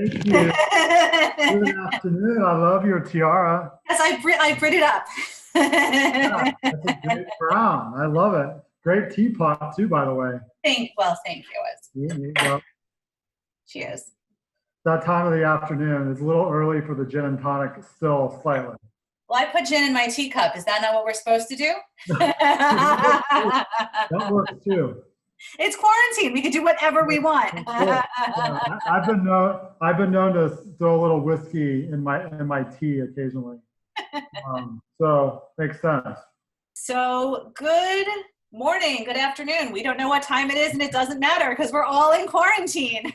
Thank you. Good afternoon. I love your tiara. Yes, I brit it up. Yeah, that's a great crown. I love it. Great teapot too, by the way. Thank you. Well, Cheers. that time of the afternoon is a little early for the gin and tonic still slightly. Well, I put gin in my teacup. Is that not what we're supposed to do? That works too. It's quarantine. We can do whatever we want. Yeah. I've been known to throw a little whiskey in my tea occasionally. So makes sense. So good morning, good afternoon. We don't know what time it is, and it doesn't matter because we're all in quarantine.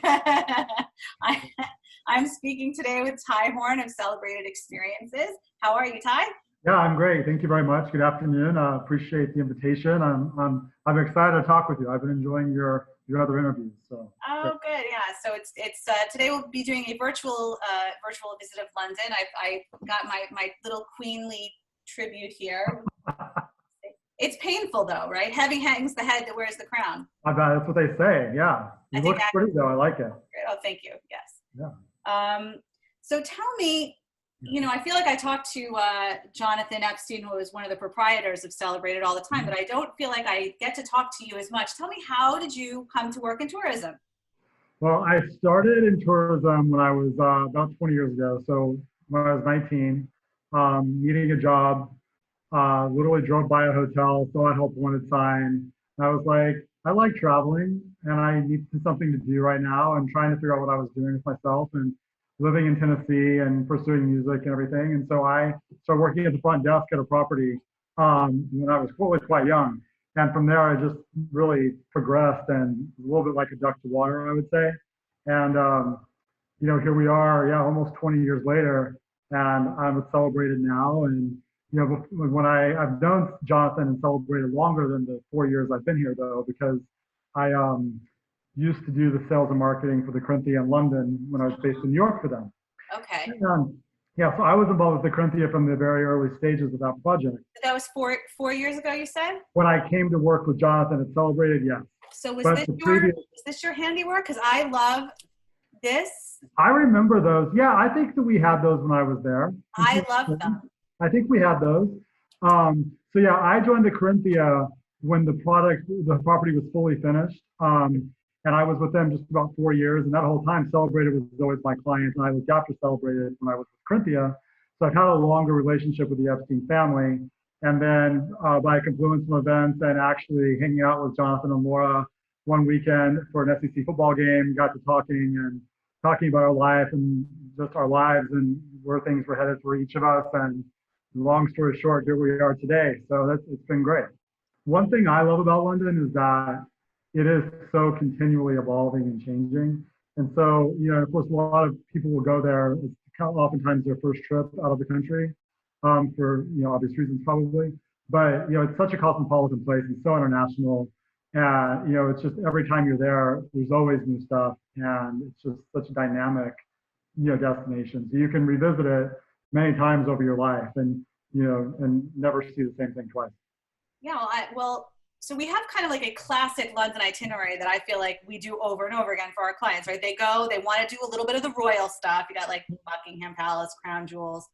I'm speaking today with Ty Horn of Celebrated Experiences. How are you, Ty? Yeah, I'm great. Thank you very much. Good afternoon. I appreciate the invitation. I'm excited to talk with you. I've been enjoying your other interviews. So. Oh, good. Yeah. So it's today we'll be doing a virtual visit of London. I got my little queenly tribute here. It's painful though, right? Heavy hangs the head that wears the crown. I bet that's what they say. Yeah. It looks pretty though. I like it. Oh, thank you. Yes. Yeah. So tell me, I feel like I talk to Jonathan Epstein, who is one of the proprietors of Celebrated, all the time, but I don't feel like I get to talk to you as much. Tell me, how did you come to work in tourism? Well, I started in tourism when I was about 20 years ago. So when I was 19, needing a job, literally drove by a hotel, saw a help wanted sign. And I was like, I like traveling and I need something to do right now, and trying to figure out what I was doing with myself, and living in Tennessee and pursuing music and everything. And so I started working at the front desk at a property when I was quite young. And from there, I just really progressed, and a little bit like a duck to water, I would say. And, here we are, almost 20 years later, and I'm Celebrated now. And, when I've known Jonathan and Celebrated longer than the 4 years I've been here, though, because I used to do the sales and marketing for the Corinthia in London when I was based in New York for them. Okay. And, so I was involved with the Corinthia from the very early stages of that project. That was four years ago, you said? When I came to work with Jonathan at Celebrated, yes. So is this your handiwork? Because I love this. I remember those. Yeah, I think that we had those when I was there. I love them. I think we had those. So yeah, I joined the Corinthia when the property was fully finished. And I was with them just about 4 years. And that whole time, Celebrated was always my client. And I looked after Celebrated when I was with Corinthia. So I've had a longer relationship with the Epstein family. And then by a confluence of events and actually hanging out with Jonathan and Laura one weekend for an SEC football game, got to talking about our life and just our lives and where things were headed for each of us. And long story short, here we are today. So it's been great. One thing I love about London is that it is so continually evolving and changing. And so, of course, a lot of people will go there. It's oftentimes their first trip out of the country for, obvious reasons probably. But, it's such a cosmopolitan place and so international. And, it's just every time you're there, there's always new stuff. And it's just such a dynamic, destination. So you can revisit it many times over your life and, and never see the same thing twice. Yeah, so we have kind of like a classic London itinerary that I feel like we do over and over again for our clients, right? They go, they want to do a little bit of the royal stuff. You got like Buckingham Palace, Crown Jewels,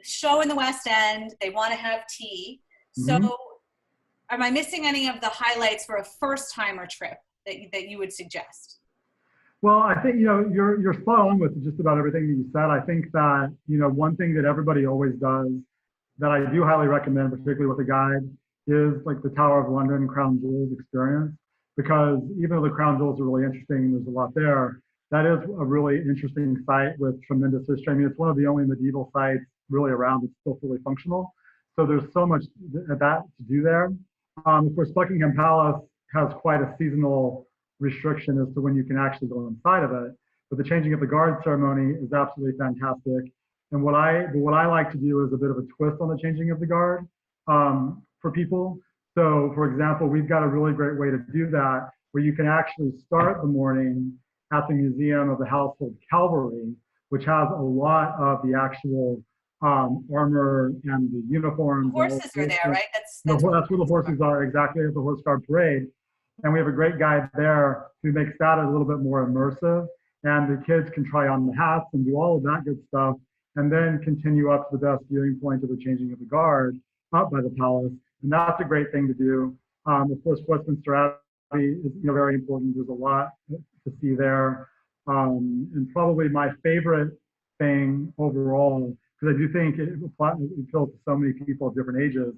show in the West End. They want to have tea. So am I missing any of the highlights for a first-timer trip that you would suggest? Well, I think, you're spot on with just about everything that you said. I think that, one thing that everybody always does that I do highly recommend, particularly with a guide, is like the Tower of London Crown Jewels experience. Because even though the Crown Jewels are really interesting, there's a lot there, that is a really interesting site with tremendous history. I mean, it's one of the only medieval sites really around that's still fully functional. So there's so much that to do there. Of course, Buckingham Palace has quite a seasonal restriction as to when you can actually go inside of it. But the changing of the guard ceremony is absolutely fantastic. And what I like to do is a bit of a twist on the changing of the guard for people. So, for example, we've got a really great way to do that, where you can actually start the morning at the Museum of the Household Cavalry, which has a lot of the actual armor and the uniforms. The horses are there, right? That's where the horses are, exactly, at the Horse Guard Parade. And we have a great guide there who makes that a little bit more immersive. and the kids can try on the hats and do all of that good stuff, and then continue up to the best viewing point of the changing of the guard up by the palace. And that's a great thing to do. Of course, Westminster Abbey is very important. There's a lot to see there. And probably my favorite thing overall, because I do think it appeals to so many people of different ages,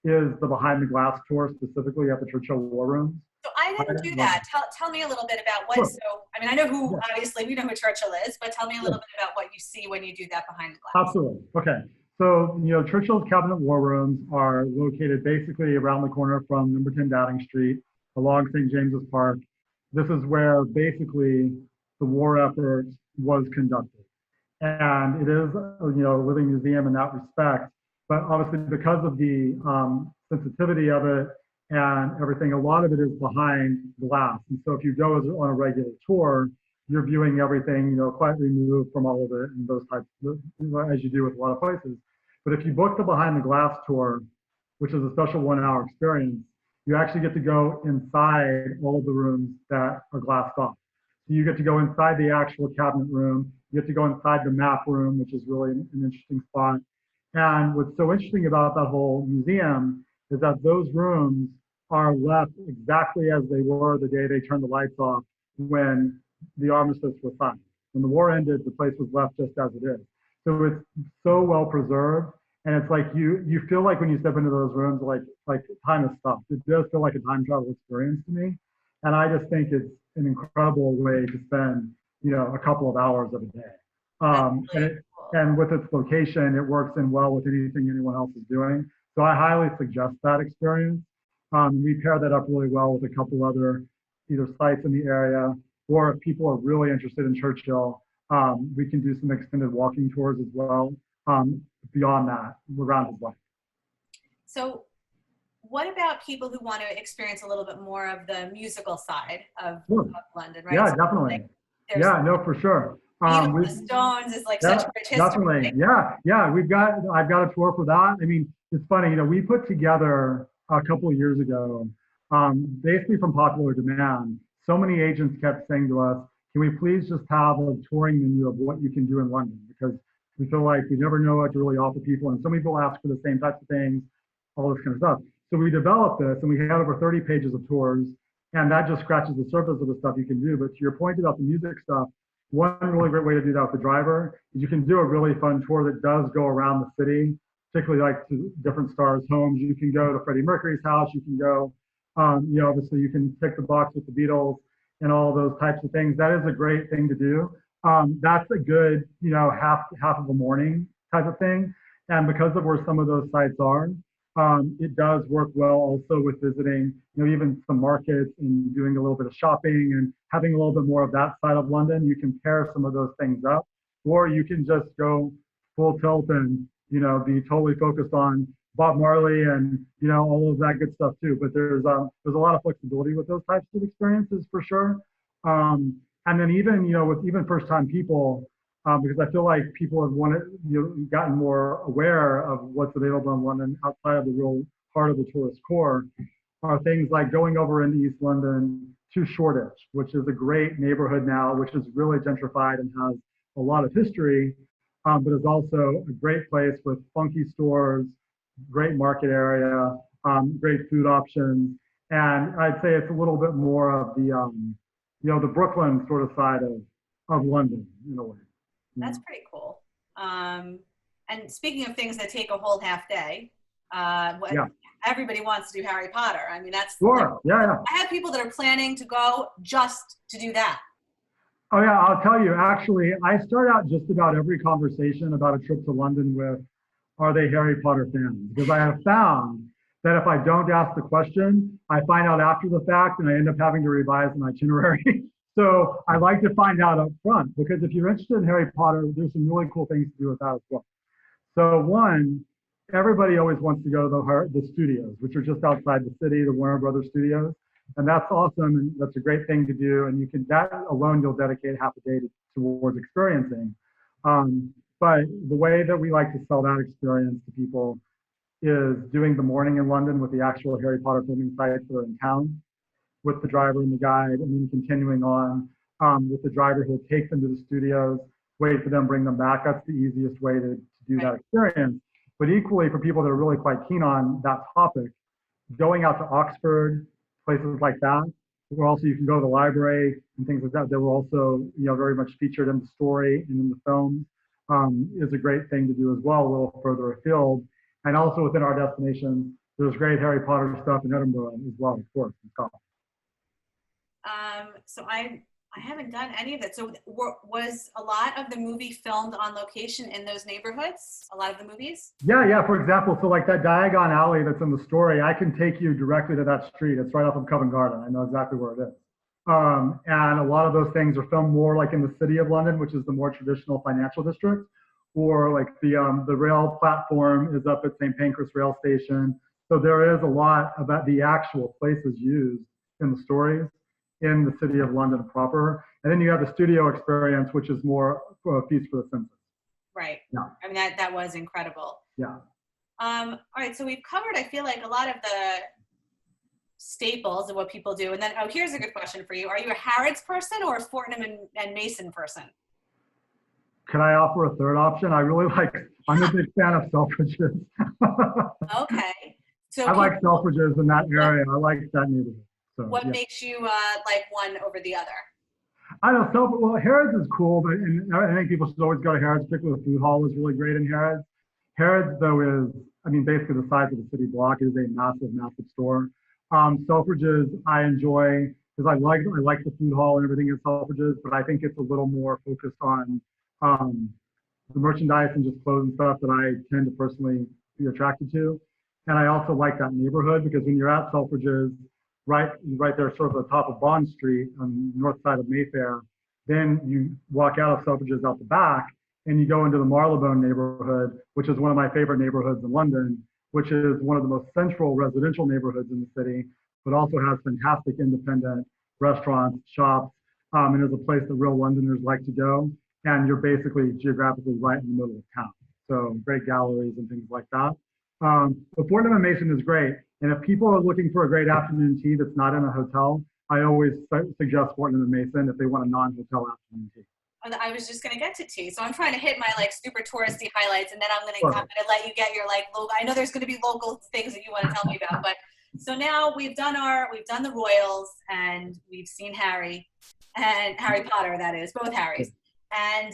is the behind the glass tour, specifically at the Churchill War Rooms. So I didn't do that. Tell me a little bit about what, Sure. so, I mean, I know who, Yeah. obviously we know who Churchill is, but tell me a little bit about what you see when you do that behind the glass. Absolutely. Okay. So, Churchill's Cabinet War Rooms are located basically around the corner from number 10 Downing Street along St. James's Park. This is where basically the war effort was conducted. And it is, a living museum in that respect. But obviously, because of the sensitivity of it and everything, a lot of it is behind glass. And so if you go on a regular tour, you're viewing everything, quite removed from all of it and those types of, as you do with a lot of places. But if you book the behind the glass tour, which is a special 1-hour experience, you actually get to go inside all of the rooms that are glassed off. So you get to go inside the actual cabinet room. You get to go inside the map room, which is really an interesting spot. And what's so interesting about that whole museum is that those rooms are left exactly as they were the day they turned the lights off when the armistice was signed. When the war ended, the place was left just as it is. So it's so well preserved. And it's like you feel like when you step into those rooms, like time has stopped. It does feel like a time travel experience to me. And I just think it's an incredible way to spend, a couple of hours of a day. And with its location, it works in well with anything anyone else is doing. So I highly suggest that experience. We pair that up really well with a couple other either sites in the area, or if people are really interested in Churchill, we can do some extended walking tours as well. Beyond that, around his life. So what about people who want to experience a little bit more of the musical side of London, right? Yeah, so definitely. Yeah, no, for sure. The Stones is like such rich history. Definitely. Right? Yeah. I've got a tour for that. I mean, it's funny, we put together a couple of years ago, basically from popular demand, so many agents kept saying to us, can we please just have a touring menu of what you can do in London? Because we feel like we never know what to really offer people. And some people ask for the same types of things, all this kind of stuff. So we developed this and we had over 30 pages of tours, and that just scratches the surface of the stuff you can do. But to your point about the music stuff, one really great way to do that with the driver is you can do a really fun tour that does go around the city, particularly like to different stars' homes. You can go to Freddie Mercury's house. You can go, obviously you can tick the box with the Beatles and all those types of things. That is a great thing to do. That's a good, half of a morning type of thing. And because of where some of those sites are, it does work well also with visiting, even some markets and doing a little bit of shopping and having a little bit more of that side of London. You can pair some of those things up, or you can just go full tilt and, be totally focused on Bob Marley and, all of that good stuff too. But there's a lot of flexibility with those types of experiences for sure. And then even, with even first time people, because I feel like people have gotten more aware of what's available in London outside of the real heart of the tourist core, are things like going over into East London to Shoreditch, which is a great neighborhood now, which is really gentrified and has a lot of history, but is also a great place with funky stores, great market area, great food options. And I'd say it's a little bit more of the Brooklyn sort of side of London in a way. That's pretty cool. And speaking of things that take a whole half day, everybody wants to do Harry Potter. I mean, that's sure. Yeah. I have people that are planning to go just to do that. Oh yeah, I'll tell you. Actually, I start out just about every conversation about a trip to London with, "Are they Harry Potter fans?" Because I have found that if I don't ask the question, I find out after the fact, and I end up having to revise an itinerary. So I like to find out up front, because if you're interested in Harry Potter, there's some really cool things to do with that as well. So one, everybody always wants to go to the studios, which are just outside the city, the Warner Brothers studios. And that's awesome. And that's a great thing to do. And that alone, you'll dedicate half a day towards experiencing. But the way that we like to sell that experience to people is doing the morning in London with the actual Harry Potter filming sites that are in town, with the driver and the guide, and then continuing on with the driver who'll take them to the studios, wait for them, bring them back. That's the easiest way to do that experience. But equally, for people that are really quite keen on that topic, going out to Oxford, places like that, where also you can go to the library and things like that, that were also, very much featured in the story and in the film, is a great thing to do as well, a little further afield. And also within our destination, there's great Harry Potter stuff in Edinburgh as well, of course, in Scotland. So I haven't done any of it. So was a lot of the movie filmed on location in those neighborhoods? A lot of the movies? Yeah. For example, so like that Diagon Alley that's in the story, I can take you directly to that street. It's right off of Covent Garden. I know exactly where it is. And a lot of those things are filmed more like in the city of London, which is the more traditional financial district, or like the rail platform is up at St. Pancras rail station. So there is a lot about the actual places used in the stories in the city of London proper. And then you have the studio experience, which is more a feast for the senses. Right. Yeah. I mean, that was incredible. Yeah. All right. So we've covered, I feel like, a lot of the staples of what people do. And then, here's a good question for you. Are you a Harrods person or a Fortnum and Mason person? Can I offer a third option? I'm a big fan of Selfridges. Okay. So I like Selfridges in that area. I like that neighborhood. So, what makes you like one over the other? I don't know. Well, Harrods is cool, but I think people should always go to Harrods, particularly the food hall is really great in Harrods. Harrods, though, is, basically the size of the city block. It is a massive, massive store. Selfridges, I enjoy because I like the food hall and everything at Selfridges, but I think it's a little more focused on the merchandise and just clothes and stuff that I tend to personally be attracted to. And I also like that neighborhood because when you're at Selfridges, right there, sort of the top of Bond Street on the north side of Mayfair. Then you walk out of Selfridges out the back and you go into the Marylebone neighborhood, which is one of my favorite neighborhoods in London, which is one of the most central residential neighborhoods in the city, but also has fantastic independent restaurants, shops, and is a place that real Londoners like to go. And you're basically geographically right in the middle of town. So great galleries and things like that. But Fortnum & Mason is great. And if people are looking for a great afternoon tea that's not in a hotel, I always suggest Fortnum & Mason if they want a non-hotel afternoon tea. I was just going to get to tea. So I'm trying to hit my super touristy highlights, and then I'm going to let you get your local. I know there's going to be local things that you want to tell me about, but so now we've done the Royals, and we've seen Harry Potter, that is, both Harrys. And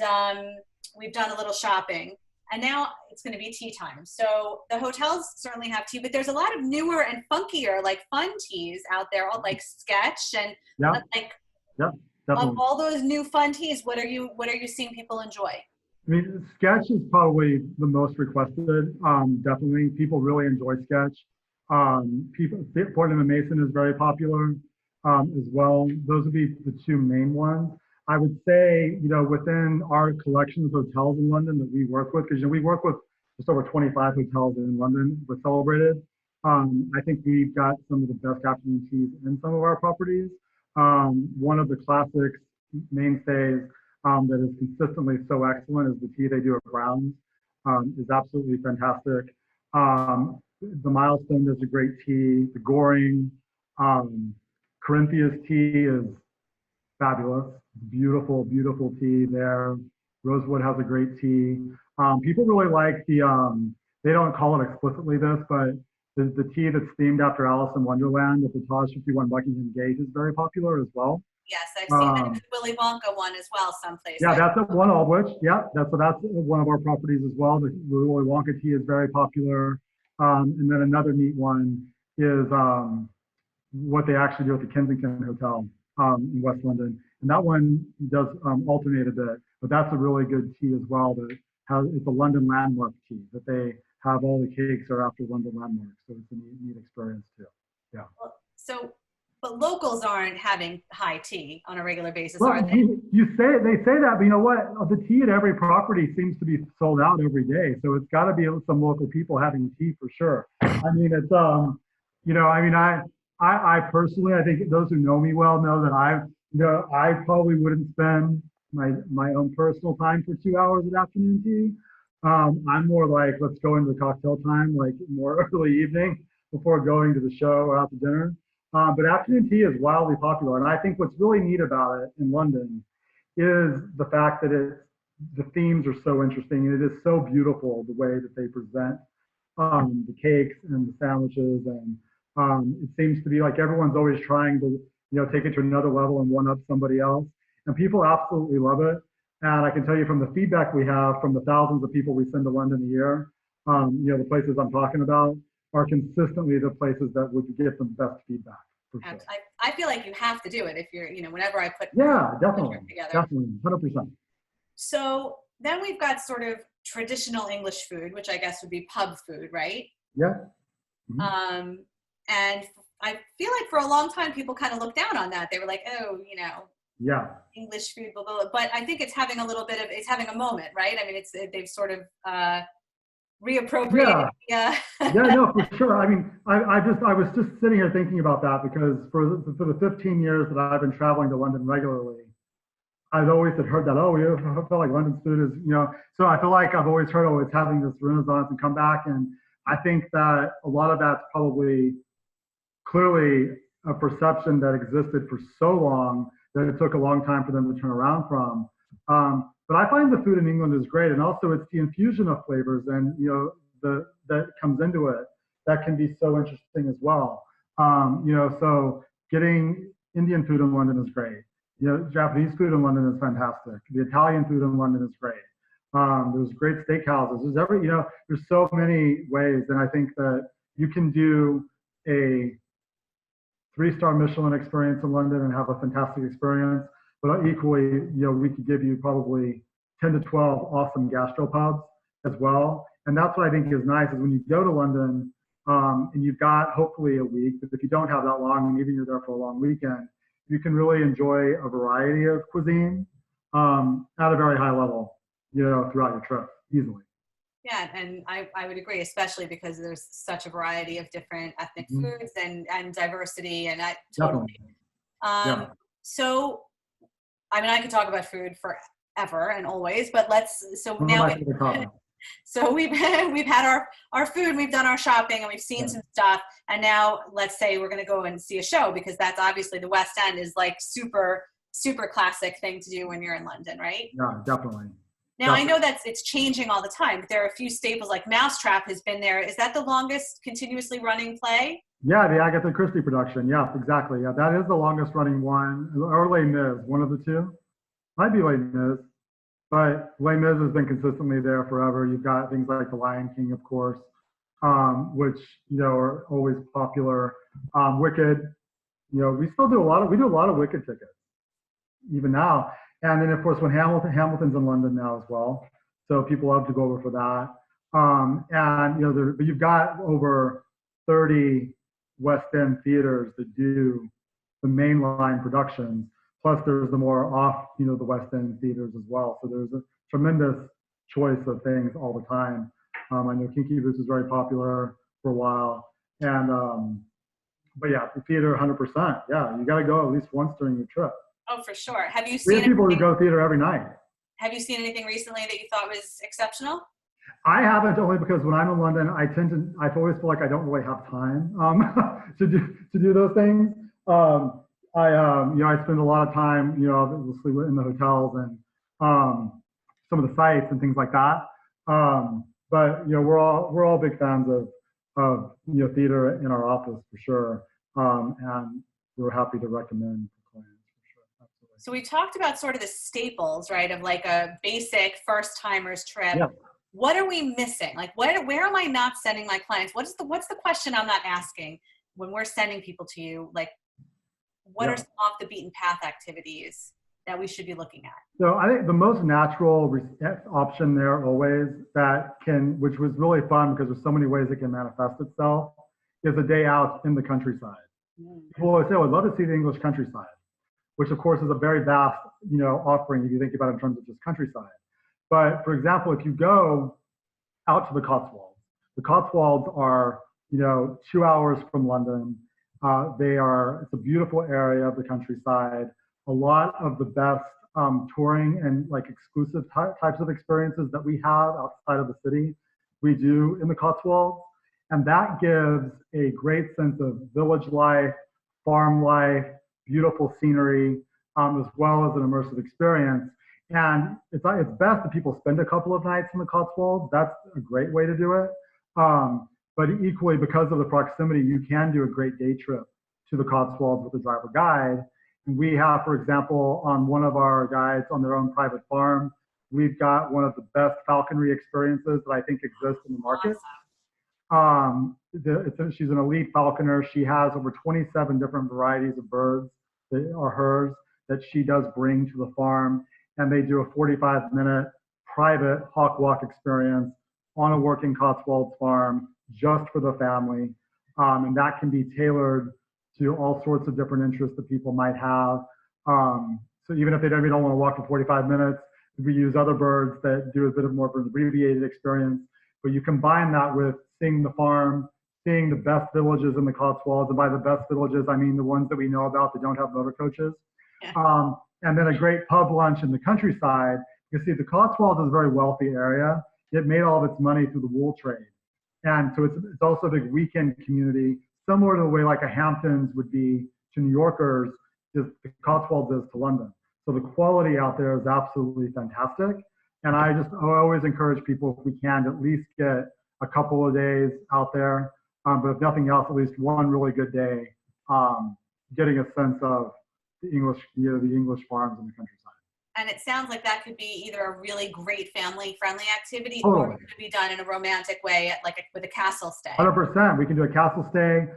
we've done a little shopping. And now it's going to be tea time. So the hotels certainly have tea, but there's a lot of newer and funkier, fun teas out there, like Sketch and of all those new fun teas. What are you seeing people enjoy? Sketch is probably the most requested. Definitely, people really enjoy Sketch. Fortnum & Mason is very popular as well. Those would be the two main ones. I would say, within our collection of hotels in London that we work with, because we work with just over 25 hotels in London with Celebrated. I think we've got some of the best afternoon teas in some of our properties. One of the classics mainstays that is consistently so excellent is the tea they do at Brown's. Is absolutely fantastic. The Milestone does a great tea. The Goring, Corinthia's tea is fabulous. Beautiful, beautiful tea there. Rosewood has a great tea. People really like they don't call it explicitly this, but the tea that's themed after Alice in Wonderland at the Taj 51 Buckingham Gate is very popular as well. Yes, I've seen the Willy Wonka one as well someplace. Yeah, that's at One Aldwych. Yeah, that's one of our properties as well. The Willy Wonka tea is very popular. And then another neat one is what they actually do at the Kensington Hotel in West London. And that one does alternate a bit, but that's a really good tea as well. It's a London landmark tea that they have. All the cakes are after London landmarks, so it's a neat experience too. Yeah. Well, but locals aren't having high tea on a regular basis, well, are they? They say that, but you know what? The tea at every property seems to be sold out every day, so it's got to be some local people having tea for sure. It's I personally, I think those who know me well know that I probably wouldn't spend my own personal time for 2 hours of afternoon tea. I'm more like, let's go into the cocktail time, like more early evening before going to the show or out to dinner. But afternoon tea is wildly popular. And I think what's really neat about it in London is the fact that the themes are so interesting and it is so beautiful the way that they present the cakes and the sandwiches. And it seems to be like everyone's always trying to, take it to another level and one up somebody else. And people absolutely love it. And I can tell you from the feedback we have from the thousands of people we send to London a year, the places I'm talking about are consistently the places that would get the best feedback. For sure. I feel like you have to do it if you're, whenever I put definitely together. Definitely, 100%. So then we've got sort of traditional English food, which I guess would be pub food, right? Yeah. Mm-hmm. And I feel like for a long time people kind of looked down on that. They were like, oh, yeah, English food, blah, blah, blah. But I think it's having it's having a moment, right? I mean, they've sort of reappropriated. Yeah, no, for sure. I mean, I was just sitting here thinking about that because for the 15 years that I've been traveling to London regularly, I've always heard that, I feel like London's food is, so I feel like I've always heard, it's having this renaissance and come back. And I think that a lot of that's probably clearly a perception that existed for so long that it took a long time for them to turn around from. But I find the food in England is great, and also it's the infusion of flavors and that comes into it that can be so interesting as well. So getting Indian food in London is great. Japanese food in London is fantastic. The Italian food in London is great. There's great steakhouses. There's so many ways, and I think that you can do a 3-star Michelin experience in London and have a fantastic experience. But equally, we could give you probably 10 to 12 awesome gastropubs as well. And that's what I think is nice is when you go to London and you've got hopefully a week, but if you don't have that long and even you're there for a long weekend, you can really enjoy a variety of cuisine at a very high level, throughout your trip easily. Yeah, and I would agree, especially because there's such a variety of different ethnic foods and diversity, and I totally. So, I mean, I could talk about food forever and always, but we've had our food, we've done our shopping, and we've seen some stuff, and now let's say we're going to go and see a show, because that's obviously the West End is like super classic thing to do when you're in London, right? Yeah, definitely. Now, I know that it's changing all the time, but there are a few staples, like Mousetrap has been there. Is that the longest continuously running play? Yeah, the Agatha Christie production. Yeah, exactly. Yeah, that is the longest running one. Or Les Mis, one of the two. Might be Les Mis, but Les Mis has been consistently there forever. You've got things like The Lion King, of course, which, are always popular. Wicked, we still do a lot of Wicked tickets, even now. And then, of course, when Hamilton's in London now as well, so people love to go over for that. But you've got over 30 West End theaters that do the mainline productions. Plus, there's the more off, the West End theaters as well. So there's a tremendous choice of things all the time. I know Kinky Boots is very popular for a while, and but yeah, the theater 100%. Yeah, you got to go at least once during your trip. Oh, for sure. Have you seen people who go theater every night? Have you seen anything recently that you thought was exceptional? I haven't, only because when I'm in London, I always feel like I don't really have time to do those things. I spend a lot of time, obviously in the hotels and some of the sites and things like that. But we're all big fans of theater in our office for sure, and we're happy to recommend. So we talked about sort of the staples, right, of like a basic first-timers trip. Yeah. What are we missing? Like, where am I not sending my clients? What's the question I'm not asking when we're sending people to you? Like, what are some off the beaten path activities that we should be looking at? So I think the most natural option there always which was really fun because there's so many ways it can manifest itself, is a day out in the countryside. People always say, I would love to see the English countryside, which of course is a very vast, offering if you think about it in terms of just countryside. But for example, if you go out to the Cotswolds are, 2 hours from London. It's a beautiful area of the countryside. A lot of the best touring and like exclusive types of experiences that we have outside of the city, we do in the Cotswolds. And that gives a great sense of village life, farm life, beautiful scenery, as well as an immersive experience. And it's best that people spend a couple of nights in the Cotswolds. That's a great way to do it. But equally, because of the proximity, you can do a great day trip to the Cotswolds with a driver guide. And we have, for example, on one of our guides on their own private farm, we've got one of the best falconry experiences that I think exists in the market. She's an elite falconer. She has over 27 different varieties of birds that are hers that she does bring to the farm. And they do a 45-minute private hawk walk experience on a working Cotswolds farm just for the family. And that can be tailored to all sorts of different interests that people might have. So even if they don't want to walk for 45 minutes, we use other birds that do a bit of more of an abbreviated experience. But you combine that with seeing the farm, seeing the best villages in the Cotswolds. And by the best villages, I mean the ones that we know about that don't have motor coaches. Yeah. And then a great pub lunch in the countryside. You see, the Cotswolds is a very wealthy area. It made all of its money through the wool trade. And so it's also a big weekend community, similar to the way like a Hamptons would be to New Yorkers, is the Cotswolds is to London. So the quality out there is absolutely fantastic. And I always encourage people, if we can, to at least get a couple of days out there. But if nothing else, at least one really good day, getting a sense of the English farms in the countryside. And it sounds like that could be either a really great family-friendly activity, totally. Or it could be done in a romantic way, with a castle stay. 100%. We can do a castle stay.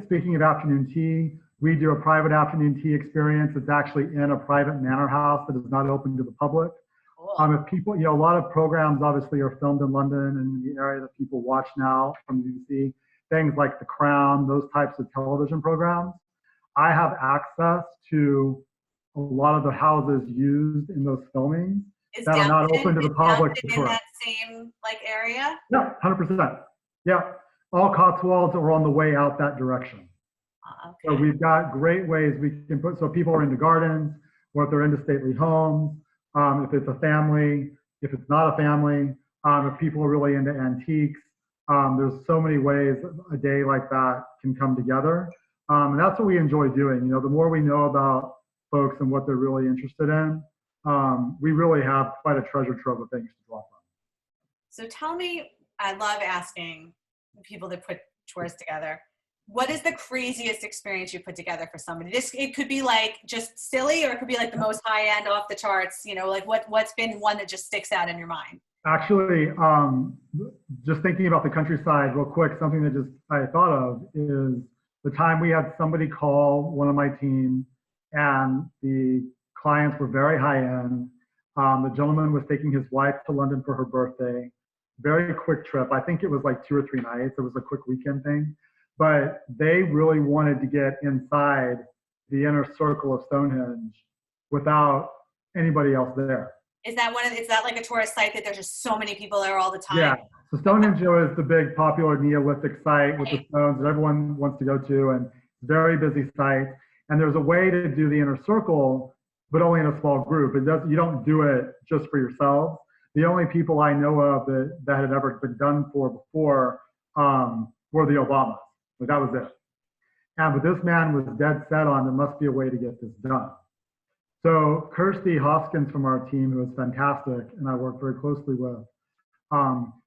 Speaking of afternoon tea, we do a private afternoon tea experience. It's actually in a private manor house that is not open to the public. Cool. If people, a lot of programs obviously are filmed in London and the area that people watch now from the BBC, things like The Crown, those types of television programs. I have access to a lot of the houses used in those filmings that are not open to the public. In that same area? Yeah, 100%. Yeah, all Cotswolds are on the way out that direction. Okay. So we've got great ways we can put, so people are into gardens, or if they're into stately homes, if it's a family, if it's not a family, if people are really into antiques, there's so many ways a day like that can come together. And that's what we enjoy doing. The more we know about folks and what they're really interested in, we really have quite a treasure trove of things to draw from. So tell me, I love asking people that put tours together, what is the craziest experience you put together for somebody? It could be just silly, or it could be the most high end, off the charts, what's been one that just sticks out in your mind? Actually, just thinking about the countryside real quick, something that I thought of is the time we had somebody call one of my team, and the clients were very high end. The gentleman was taking his wife to London for her birthday. Very quick trip. I think it was 2 or 3 nights. It was a quick weekend thing. But they really wanted to get inside the inner circle of Stonehenge without anybody else there. Is that like a tourist site that there's just so many people there all the time? Yeah. So Stonehenge is the big popular Neolithic site with the stones that everyone wants to go to, and very busy site. And there's a way to do the inner circle, but only in a small group. You don't do it just for yourselves. The only people I know of that had ever been done for before were the Obamas. That was it. But this man was dead set on there must be a way to get this done. So Kirsty Hoskins from our team, who is fantastic and I work very closely with,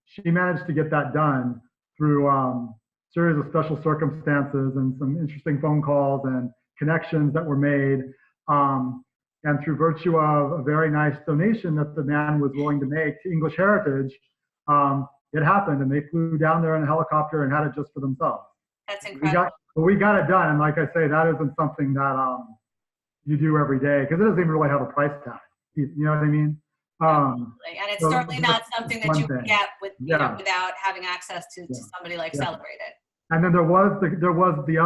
she managed to get that done through a series of special circumstances and some interesting phone calls and connections that were made. And through virtue of a very nice donation that the man was willing to make to English Heritage, it happened, and they flew down there in a helicopter and had it just for themselves. That's incredible. We got it done, and like I say, that isn't something that you do every day, because it doesn't even really have a price tag. You know what I mean? And it's certainly not something that you can get without having access to somebody Celebrated. And then there was the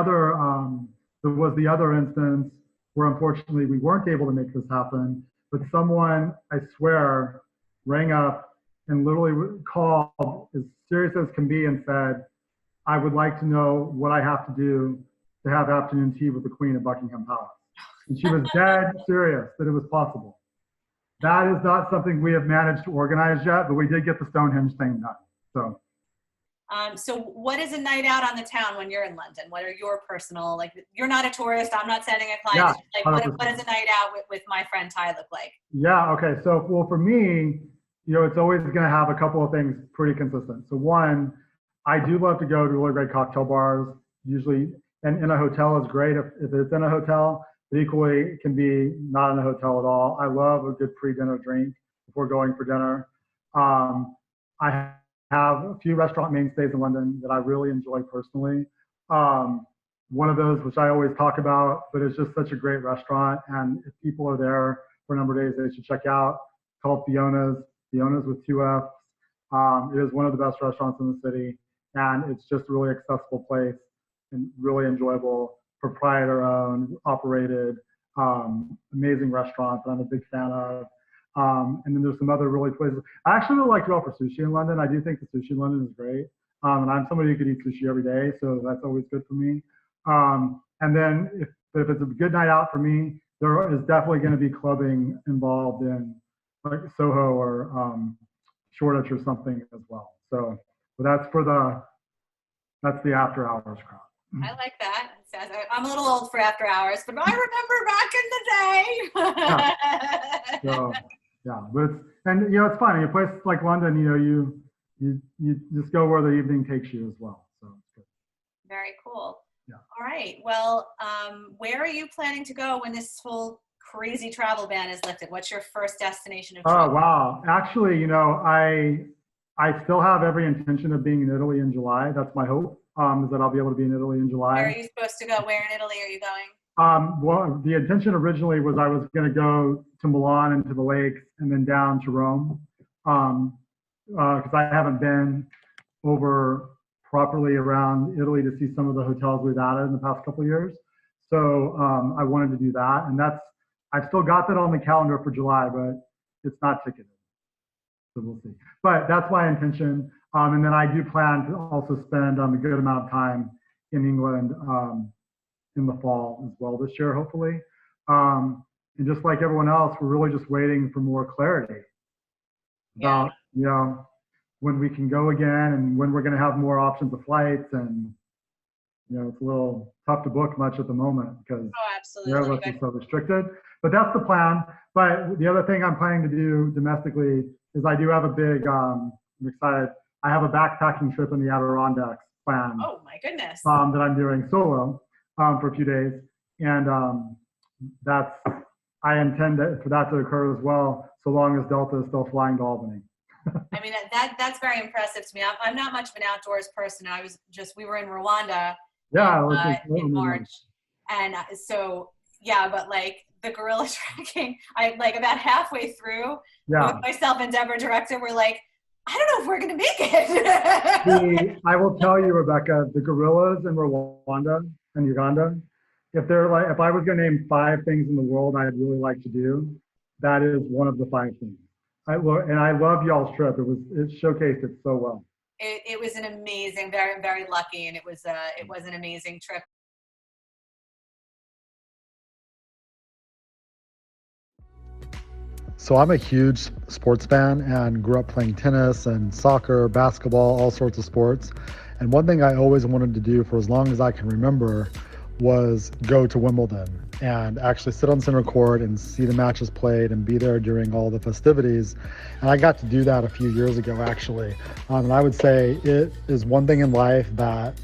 other instance where unfortunately we weren't able to make this happen, but someone, I swear, rang up and literally called as serious as can be and said, I would like to know what I have to do to have afternoon tea with the Queen at Buckingham Palace. And she was dead serious that it was possible. That is not something we have managed to organize yet, but we did get the Stonehenge thing done. So So what is a night out on the town when you're in London? What are your personal, like, you're not a tourist, I'm not sending a client. Yeah, It's just like, what 100%. does a night out with my friend Ty look like? Yeah, okay. So, well, for me, it's always going to have a couple of things pretty consistent. So, one, I do love to go to really great cocktail bars, usually, and in a hotel is great if it's in a hotel, but equally, it can be not in a hotel at all. I love a good pre dinner drink before going for dinner. I have a few restaurant mainstays in London that I really enjoy personally. One of those, which I always talk about, but it's just such a great restaurant. And if people are there for a number of days, they should check out. It's called Fiona's with two F's. It is one of the best restaurants in the city, and it's just a really accessible place and really enjoyable, proprietor-owned, operated, amazing restaurant that I'm a big fan of. And then there's some other really places. I actually really like to go out for sushi in London. I do think the sushi in London is great. And I'm somebody who could eat sushi every day, so that's always good for me. And then if it's a good night out for me, there is definitely going to be clubbing involved in like Soho or Shoreditch or something as well. So that's that's the after hours crowd. I like that. I'm a little old for after hours, but I remember back in the day. Yeah. So yeah, but it's fun. In a place like London, you just go where the evening takes you as well. So it's good. Very cool. Yeah. All right. Well, where are you planning to go when this whole crazy travel ban is lifted? What's your first destination of choice? Oh wow! Actually, I still have every intention of being in Italy in July. That's my hope. Is that I'll be able to be in Italy in July. Where are you supposed to go? Where in Italy are you going? Well, the intention originally was I was going to go to Milan and to the lakes and then down to Rome, because I haven't been over properly around Italy to see some of the hotels we've added in the past couple of years. So I wanted to do that, and I've still got that on the calendar for July, but it's not ticketed. So we'll see. But that's my intention. And then I do plan to also spend a good amount of time in England in the fall as well this year, hopefully. And just like everyone else, we're really just waiting for more clarity about, when we can go again and when we're going to have more options of flights. And, it's a little tough to book much at the moment because everyone's so restricted. But that's the plan. But the other thing I'm planning to do domestically is I do have a big, I'm excited. I have a backpacking trip in the Adirondacks planned. Oh my goodness. That I'm doing solo for a few days. And I intend for that to occur as well, so long as Delta is still flying to Albany. I mean, that's very impressive to me. I'm not much of an outdoors person. We were in Rwanda in March. And so, but like the gorilla trekking, I like about halfway through, both myself and Deborah, director, were like, I don't know if we're going to make it. I will tell you, Rebecca, the gorillas in Rwanda and Uganda, if I was going to name 5 things in the world I'd really like to do, that is one of the 5 things. I love y'all's trip. It showcased it so well. It was an amazing, very, very lucky, and it was an amazing trip. So I'm a huge sports fan and grew up playing tennis and soccer, basketball, all sorts of sports. And one thing I always wanted to do for as long as I can remember was go to Wimbledon and actually sit on center court and see the matches played and be there during all the festivities. And I got to do that a few years ago, actually. And I would say it is one thing in life that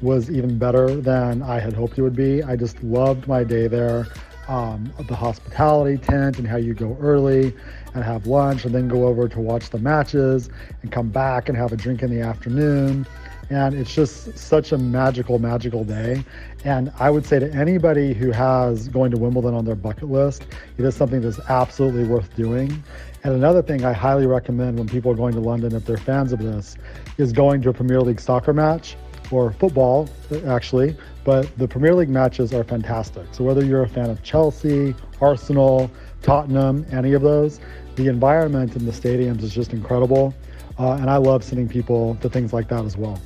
was even better than I had hoped it would be. I just loved my day there. The hospitality tent and how you go early and have lunch and then go over to watch the matches and come back and have a drink in the afternoon. And it's just such a magical, magical day. And I would say to anybody who has going to Wimbledon on their bucket list, it is something that's absolutely worth doing. And another thing I highly recommend when people are going to London, if they're fans of this, is going to a Premier League soccer match or football, actually. But the Premier League matches are fantastic. So whether you're a fan of Chelsea, Arsenal, Tottenham, any of those, the environment in the stadiums is just incredible. And I love sending people to things like that as well.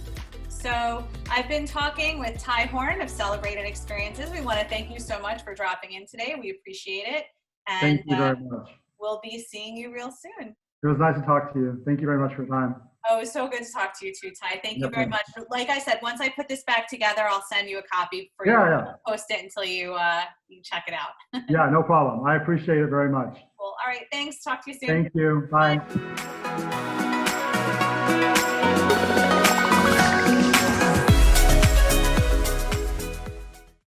So I've been talking with Ty Horn of Celebrated Experiences. We want to thank you so much for dropping in today. We appreciate it. And thank you very much. We'll be seeing you real soon. It was nice to talk to you. Thank you very much for your time. Oh, it was so good to talk to you too, Ty. Thank you very much. Like I said, once I put this back together, I'll send you a copy for you to post it until you check it out. Yeah, no problem. I appreciate it very much. Cool. All right. Thanks. Talk to you soon. Thank you. Bye.